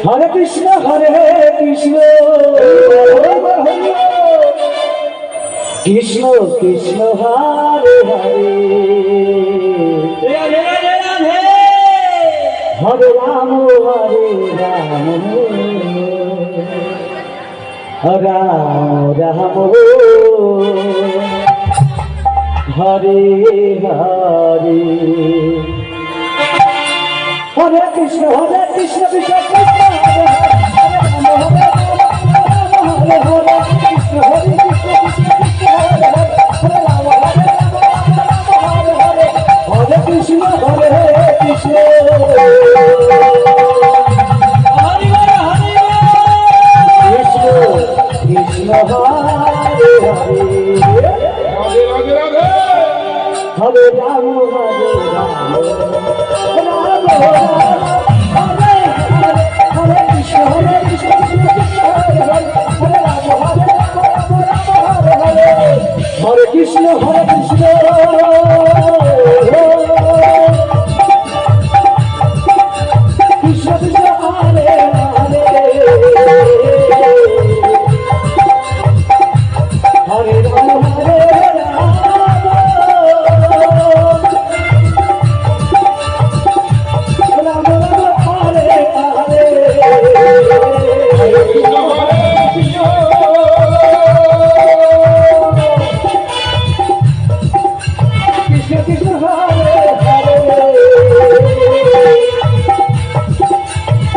হরে কৃষ্ণ কৃষ্ণ কৃষ্ণ কৃষ্ণ হরে হরে হরে রাম রাম রাম হরে হরে হরে কৃষ্ণ কৃষ্ণ কৃষ্ণ হরে হরে কৃষ্ণ হরে কৃষ্ণ কৃষ্ণ হরে কৃষ্ণ হরে কৃষ্ণ কৃষ্ণ হরে হরে রাম হরে কৃষ্ণ কৃষ্ণ হরে কৃষ্ণ হরে কৃষ্ণ কৃষ্ণ কৃষ্ণ হরে হরে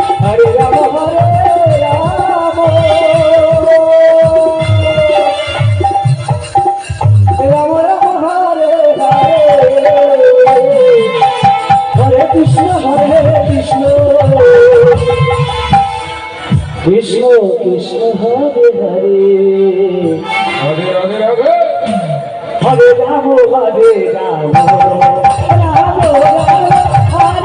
হরে রাম হরে কৃষ্ণ কৃষ্ণ হরে হরে রাধে রাধে রাধে হরে রাম রাম হরে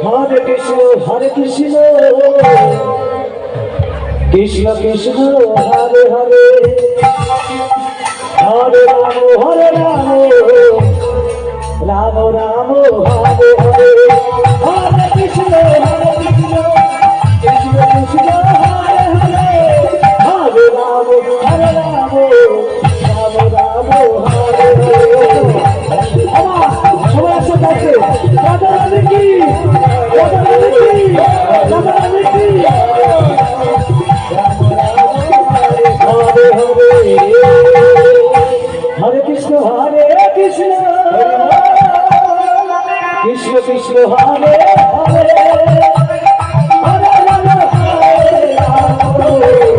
হরে কৃষ্ণ হরে কৃষ্ণ কৃষ্ণ কৃষ্ণ হরে হরে হরে রাম রাম রাম হরে হরে হরে কৃষ্ণ কৃষ্ণ কৃষ্ণ হরে হরে হরে রাম রাম রাম হরে হরে সবাই একসাথে রাধা রাধে কি হরে কৃষ্ণ কৃষ্ণ কৃষ্ণ হরে হরে হরে রাম